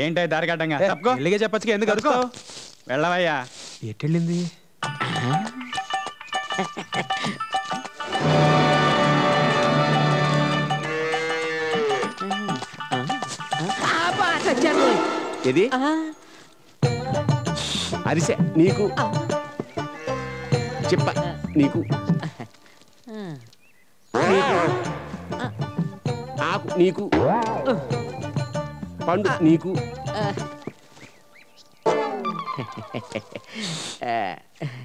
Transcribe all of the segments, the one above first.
ఏంటో దారిగడ్డంగా తప్పుకో. ఇల్లుగా చెప్పచ్చుగా, ఎందుకు అరుకో? వెళ్ళవయ్యా. ఎట్టెళ్ళింది? ఇది అరిసె నీకు, చెప్ప నీకు, ఆకు నీకు, పండు నీకు.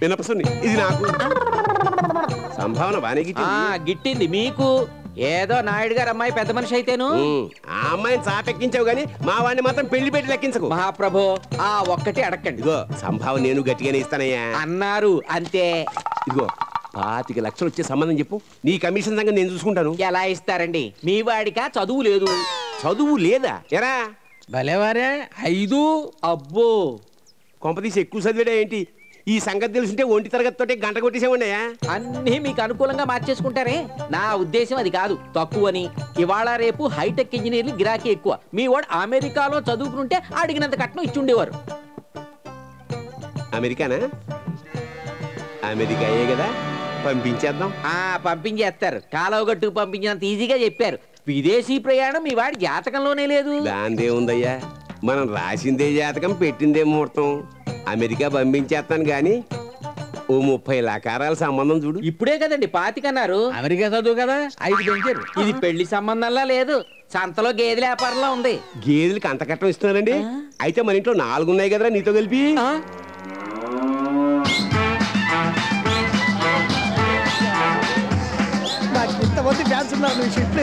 వినపసుని ఇది నాకు. సంభావన బానే గిట్టింది మీకు. ఏదో నాయుడు గారు అమ్మాయి పెద్ద మనిషి అయితేను ఆ అమ్మాయిని చాపెక్కించావు గానీ మా వాడిని మాత్రం పెళ్లి పెట్టి లెక్కించకు. మహాప్రభు ఆ ఒక్కటి అడగండి. ఇగో సంభావన నేను గట్టిగానే ఇస్తానయ్యా అన్నారు అంతే. ఇదిగో 25 లక్షలు వచ్చే సంబంధం చెప్పు, నీ కమిషన్ సంగతి నేను చూసుకుంటాను. ఎలా ఇస్తారండి? మీ వాడికా చదువు లేదు? చదువు లేదా ఎరా? భలేవారే 5. అబ్బో, కొంపదీసి ఎక్కువ చదివాడా ఏంటి? ఈ సంగతి తెలుసుంటే ఒంటి తరగతితోటే గంట కొట్టేసేవాడియా. అన్నీ మీకు అనుకూలంగా మార్చేసుకుంటారే. నా ఉద్దేశం అది కాదు, తక్కువని. ఇవాళ రేపు హైటెక్ ఇంజనీర్లు గిరాకీ ఎక్కువ. మీ వాడు అమెరికాలో చదువుకుంటే అడిగినంత కట్నం ఇచ్చుండేవారు. అమెరికానా? అమెరికా అయ్యే కదా, పంపించేద్దాం. పంపించేస్తారు. కాలువగట్టుకు పంపించినంత ఈజీగా చెప్పారు. విదేశీ ప్రయాణం మీ వాడి జాతకంలోనే లేదు. దాందే ఉందయ్యా, మనం రాసిందే జాతకం, పెట్టిందే ముహూర్తం. అమెరికా పంపించేస్తాను గాని ఓ 30 లక్షల సంబంధం చూడు. ఇప్పుడే కదండి 25 అన్నారు. అమెరికా చదువు కదా 5 పెంచారు. ఇది పెళ్లి సంబంధంలా లేదు, సంతలో గేదెల వ్యాపారంలో ఉంది. గేదెలకి అంత కట్టం ఇస్తున్నారండి? అయితే మన ఇంట్లో 4 ఉన్నాయి కదరా నీతో కలిపి. ఇంతమంది ఫ్యాన్స్ ఉన్నారు, నువ్వు షిఫ్ట్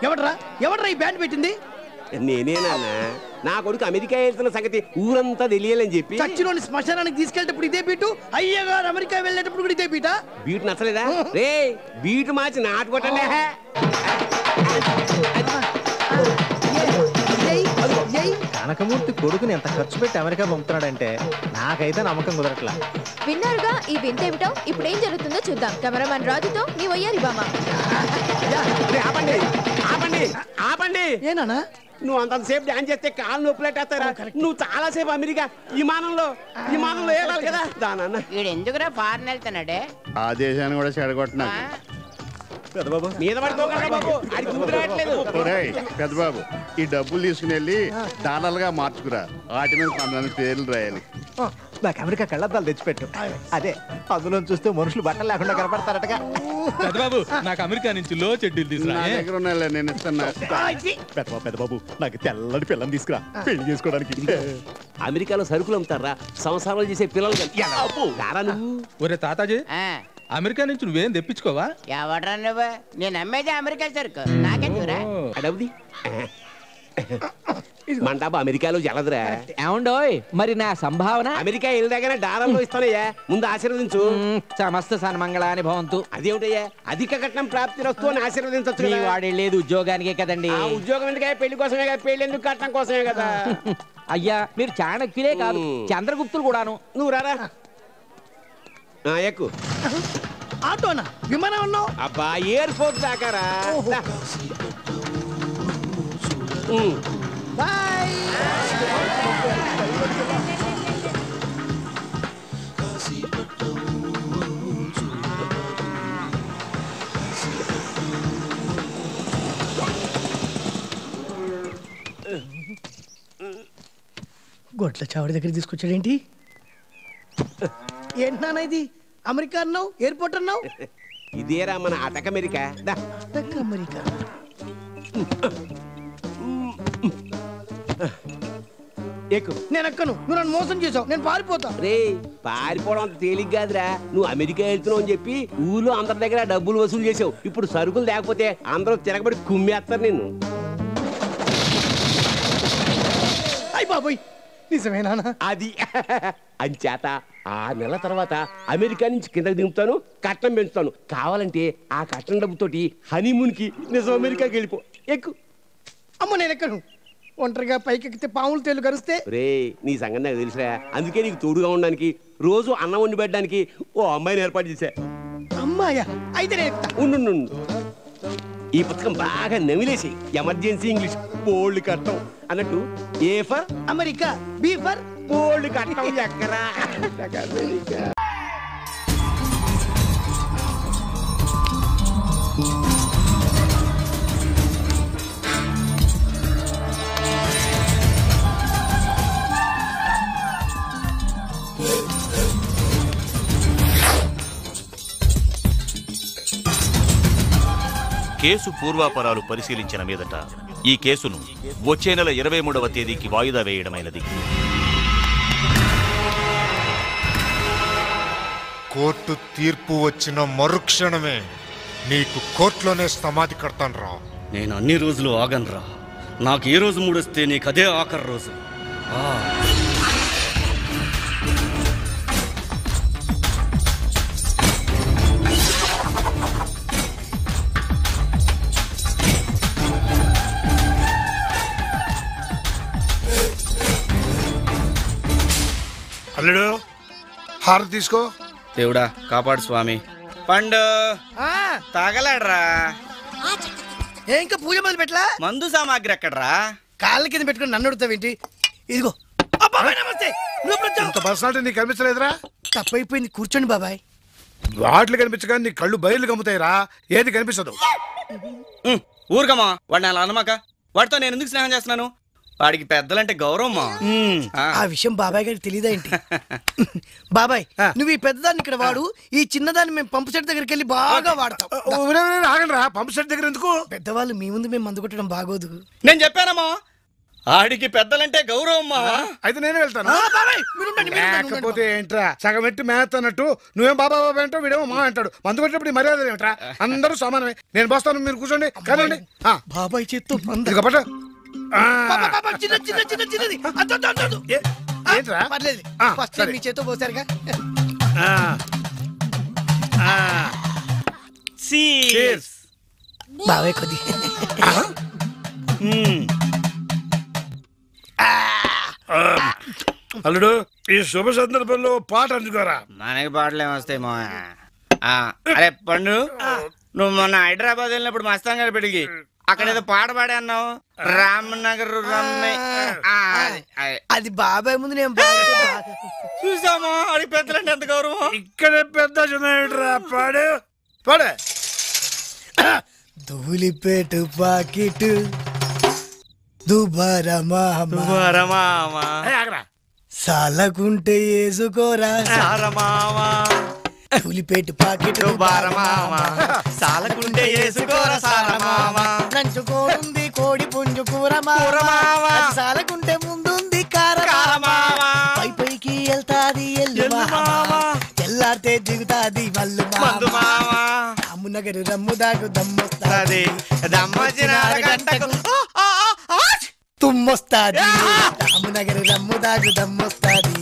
ఎవడ్రా ఎవడ్రా ఈ బ్యాండ్ పెట్టింది? నేనేనా? నా కొడుకు అమెరికా వెళ్తున్న సంగతి ఊరంతా తెలియాలని చెప్పి చచ్చిలోని శ్మశానానికి తీసుకెళ్ళేటప్పుడు ఇదే బీటు, అయ్యగారు అమెరికా వెళ్ళేటప్పుడు కూడా ఇదే బీటా? బీటు నచ్చలేదా? రే బీటు మార్చి నాటు కొట్టండి. కనకమూర్తి కొడుకుని ఎంత ఖర్చు పెట్టి అమెరికా పంపుతున్నాడంటే నాకైతే నమ్మకం కుదరట్లా. విన్నారుగా ఈ వింతేమిటో. ఇప్పుడు ఏం జరుగుతుందో చూద్దాం. కెమెరామెన్ రాజుతో మీ వయ్యారి బామా. ఆపండి ఆపండి ఆపండి. ఏనా నువ్వు అంతసేపు డాన్స్ చేస్తే కాళ్ళు నొప్పులెట్టేస్తారా? నువ్వు చాలా సేపు అమెరికా విమానంలో వేయాలి కదా. దానన్న వీడు ఎందుకురా ఫారెన్ వెళ్తున్నాడే? ఆ దేశాన్ని కూడా చెడగొట్టినా. మీద పడిపోగలరా బాబు, అది కుదిరట్లేదు. పెద్దబాబు ఈ డబ్బులు తీసుకుని వెళ్ళి డాలర్లుగా మార్చుకురా. వాటి మీద 10 పేర్లు రాయాలి. నాకు అమెరికా కళ్ళద్దాలు తెచ్చిపెట్టు. అదే అందులో చూస్తే మనుషులు బట్టలు లేకుండా కనపడతారటగా. పెద్దబాబు నాకు అమెరికా నుంచి లో చెడ్డీలు తీసుకురా. నా దగ్గర ఉన్నాయిలే, నేను ఇస్తున్నా. పెద్దబాబు నాకు తెల్లటి పిల్లని తీసుకురా పెళ్లి చేసుకోవడానికి. అమెరికాలో సరుకులు అమ్ముతారా, సంసారాలు చేసే పిల్లలు. ఒరే తాతాజీ, అమెరికా నుంచి నువ్వేం తెప్పించుకోవా? ఎవడ్రా నువ్వు? నేను అమ్మేది అమెరికా సరుకు, నాకెందుకురా? అడవుది మన డబ్బా అమెరికాలో జలదురా. ఏమండోయ్ మరి నా సంభావన? అమెరికా వెళ్ళదాగానే డాలర్లో ఇస్తానయ్యా, ముందు ఆశీర్వదించు. సమస్త సన్మంగళాని భవంతు. అదేమిటయ్యా, అధిక కట్నం ప్రాప్తి వస్తూ అని ఆశీర్వదించచ్చు. మీ వాడు వెళ్ళేది ఉద్యోగానికే కదండి. ఉద్యోగం ఎందుకే? పెళ్లి కోసమే కదా. పెళ్లి ఎందుకు? కట్నం కోసమే కదా. అయ్యా మీరు చాణక్యులే కాదు, చంద్రగుప్తులు కూడాను. నువ్వు రారా. ఎక్కు. ఆటోనా విమానం అన్నావు? అబ్బా ఎయిర్పోర్ట్ దాకారా. బాయ్. గొట్ల చావడి దగ్గర తీసుకొచ్చాడేంటి? ఏంటన్నా ఇది? అమెరికా అన్నావు, ఎయిర్పోర్ట్ అన్నావు. ఇదేరా మన అటక్ అమెరికా. Attic America. నేను ఎక్కను, నువ్వు నన్ను మోసం చేసావు, నేను పారిపోతా. రే పారిపోవడం అంత తేలిక కాదురా. నువ్వు అమెరికా వెళ్తున్నావు అని చెప్పి ఊళ్ళో అందరి దగ్గర డబ్బులు వసూలు చేసావు. ఇప్పుడు సరుకులు లేకపోతే అందరూ తిరగబడి కుమ్మేస్తారు నిన్ను. అయ్య బాబోయ్, నిజమేనా? అది అంచేత 6 నెలల తర్వాత అమెరికా నుంచి కిందకి దింపుతాను, కట్నం పెంచుతాను. కావాలంటే ఆ కట్నం డబ్బుతోటి హనీమూన్కి నిజం అమెరికాకి వెళ్ళిపో. ఎక్కు. అమ్మ నేను ఎక్కను. ఒంటరిగా పైకెక్కితే పాములు తేలు కరిస్తే. రే నీ సంగతి నాకు తెలుసురా. అందుకే నీకు తోడుగా ఉండడానికి రోజు అన్నం వండి పెట్టడానికి ఓ అమ్మాయిని ఏర్పాటు చేశా. అమ్మ అమ్మాయా అయితే నేను ఎక్కుతా. ఉండు ఈ పుస్తకం బాగా నమిలేసి ఎమర్జెన్సీ ఇంగ్లీష్ బోల్డ్ కట్టం అన్నట్టు A for America, B for bold కట్టం ఎక్కరా అమెరికా. కేసు పూర్వాపరాలు పరిశీలించిన మీదట ఈ కేసును వచ్చే నెల 23వ తేదీకి వాయిదా వేయడమైనది. కోర్టు తీర్పు వచ్చిన మరుక్షణమే నీకు కోర్టులోనే సమాధి కడతాను రా. నేను అన్ని రోజులు ఆగనరా. నాకు ఏ రోజు మూడొస్తే నీకు అదే ఆఖరి రోజు. అల్లుడు హారతి తీసుకో. దేవుడా కాపాడు స్వామి. పండు తాగలాడ్రా. ఇంకా పూజ మొదలు పెట్టలా? మందు సామాగ్రి ఎక్కడ్రా? కాళ్ళ కింద పెట్టుకుని నన్ను అడుగుతావేంటి? ఇదిగో. నమస్తే. ఇంత పర్సనాలిటీ నీకు కనిపించలేదురా? తప్పైపోయింది, కూర్చోండి బాబాయ్. వాటిలు కనిపించగా నీ కళ్ళు బయలు గమ్ముతాయిరా, ఏది కనిపించదు. ఊరుకమ్మా వాడిని అలా అనమాక. వాడితో నేను ఎందుకు స్నేహం చేస్తున్నాను? వాడికి పెద్దలంటే గౌరవమ్మా. ఆ విషయం బాబాయ్ గారికి తెలియదా ఏంటి? బాబాయ్ నువ్వు ఈ పెద్దదాన్ని ఇక్కడ వాడు, ఈ చిన్నదాన్ని మేము పంపు సెట్ దగ్గరికి వెళ్ళి బాగా వాడతాం. ఆగండి రా, పంపు సెట్ దగ్గర ఎందుకు? పెద్దవాళ్ళు మీ ముందు మేము మందు కొట్టడం బాగోదు. నేను చెప్పానమ్మా ఆడికి పెద్దలంటే గౌరవమ్మా. అయితే నేను వెళ్తాను. లేకపోతే ఏంట్రా సగం ఎట్టి మేత అన్నట్టు నువ్వేం బాబా బాబా అంటావు, వీడేమో మా అంటాడు. మందు కొట్టినప్పుడు ఈ మర్యాద ఏమిట్రా? అందరూ సమానమే. నేను పోస్తాను, మీరు కూర్చోండి. కాదండి బాబాయ్ చేత్తో పర్లేదు, ఫస్ట్ మీ చేత్తో పోసారుగా. బాబాయ్ కొద్ది అల్లుడు ఈ శుభ సందర్భంలో పాట అందుకోరా. మనకి పాటలు ఏమొస్తాయి మా. అరే పండు, నువ్వు మొన్న హైదరాబాద్ వెళ్ళినప్పుడు మస్తాన్ గారి పెళ్ళికి అక్కడ ఏదో పాట పాడే అన్నావు. రామనగర్ అది బాబాయ్ ముందు నేను చూసామా? అది పెద్దలంటే ఎంత గౌరవం. ఇక్కడే పెద్ద పాడు పాడే. ధూళిపేటు పాకిటు దుబారమా సాలకుంటే వేసుకోరా సారమావా. ధూళిపేటు పాకిటు దుబారమావా సాలకుంటే వేసుకోరా సారమావా. నంచుకోనుంది కోడి పుంజు కూరమావా, సాలకుంటే ముందుంది కారమావా. పై పైకి వెళ్తాది ఎల్లు మావా, తెల్లారితే దిగుతాది మల్లు మావా. రామునగరు రమ్ము దాకు దమ్మొస్తాది, దమ్మొచ్చిన అరగంటకు తుమ్మొస్తాది. రామునగరు రమ్ము దాకు దమ్మొస్తాది,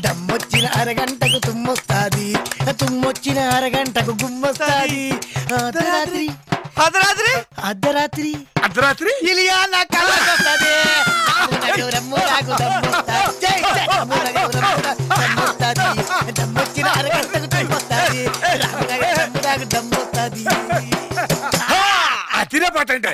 దమ్మొచ్చిన అరగంటకు తుమ్మొస్తాది, తుమ్మొచ్చిన అరగంటకు గుమ్మొస్తాది. అర్ధరాత్రి అర్ధరాత్రి అర్ధరాత్రి అర్ధరాత్రి ఇలియా నా కళ్ళకొస్తది. రామునగరు రమ్ము దాకు దమ్మొస్తాది, రామునగరు రమ్ము దాకు దమ్మొస్తాది, దమ్మొచ్చిన అరగంటకు తుమ్మొస్తాది, రామునగరు రమ్ము దాకు దమ్మొస్తాది. తినే పాట అంటే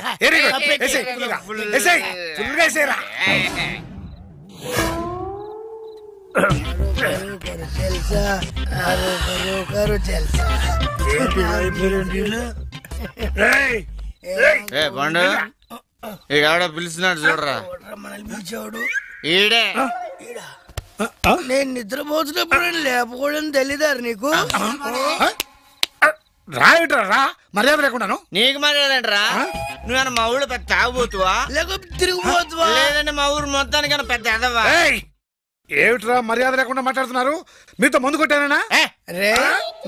పండు ఇక పిలుస్తున్నాడు చూడరా. ఈడే నేను నిద్రపోతున్నప్పుడు లేకపోవడం తెలీదారు నీకు? రాయటరా మర్యాద లేకుండాను. నీకు మర్యాద ఏంట్రా? నువ్వేనా మా ఊళ్ళో పెద్ద తాగుబోతువా లేకపోతే తిరిగిపోతువా? లేదంటే మా ఊరు మొత్తానికైనా పెద్ద ఎదవా? ఏమిట్రా మర్యాద లేకుండా మాట్లాడుతున్నారు? మీతో మందు కొట్టానా? రే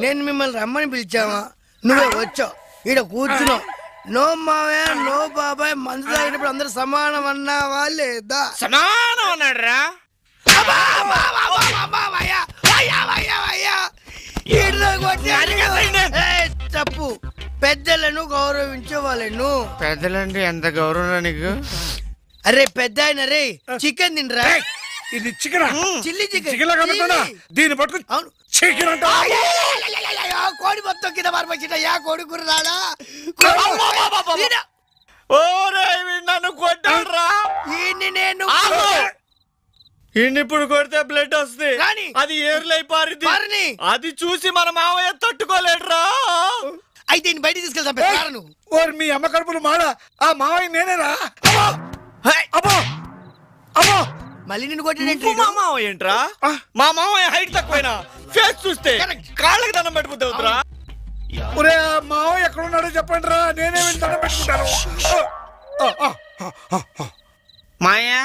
నేను మిమ్మల్ని రమ్మని పిలిచావా? నువ్వే వచ్చావు, ఈడ కూర్చున్నావు. నో మావయ్య నో బాబాయ్, మందు తాగినప్పుడు అందరు సమానం అన్నావా లేదా? సమానం అన్నాడు రా. తప్పు. పెద్దలను గౌరవించే వాళ్ళను. పెద్దలంటే ఎంత గౌరవం నీకు? అరే పెద్ద ఆయన రే చికెన్ తినరా? ఇది చికెన్, చిల్లీ చికెన్. దీన్ని పట్టుకుని చికెన్ అంటే కోడి మొత్తం కింద మార్పచ్చినయ్యా కొడుకురు రాడా నన్ను కొట్టాడ్రా నేను ఇప్పుడు కొడితే బ్లడ్ వస్తుంది అది ఏర్లై పారింది అది చూసి మన మావయ్య తట్టుకోలేడురా అయితే బయట తీసుకెళ్తాను ఓర్ మీ అమ్మ కడుపులు మాడ ఆ మావయ్య నేనేరా అబ్బో అబ్బో మళ్ళీ నిన్ను కొట్టినంటే మా మావయ్య ఏంట్రా మా మావయ్య హైట్ తక్కువైనా ఫేస్ చూస్తే కాళ్ళకి దండం పెట్టుకుంటావురా ఒరే మావయ్య ఎక్కడ ఉన్నాడో చెప్పండి రా నేనే వెళ్ళి దండం పెట్టుకుంటాను మాయా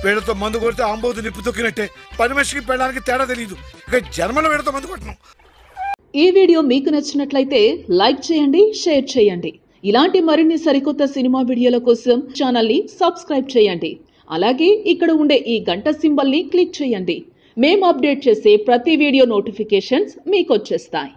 వీళ్ళతో మందు కొడితే ఆంబోతు నిప్పు తొక్కినట్టే పని మనిషికి పెళ్ళడానికి తేడా తెలియదు ఇక జన్మలో వీళ్ళతో మందు కొట్టను. ఈ వీడియో మీకు నచ్చినట్లయితే లైక్ చేయండి, షేర్ చేయండి. ఇలాంటి మరిన్ని సరికొత్త సినిమా వీడియోల కోసం ఛానల్ని సబ్స్క్రైబ్ చేయండి. అలాగే ఇక్కడ ఉండే ఈ గంట సింబల్ని క్లిక్ చేయండి. మేము అప్డేట్ చేసే ప్రతి వీడియో నోటిఫికేషన్స్ మీకు వచ్చేస్తాయి.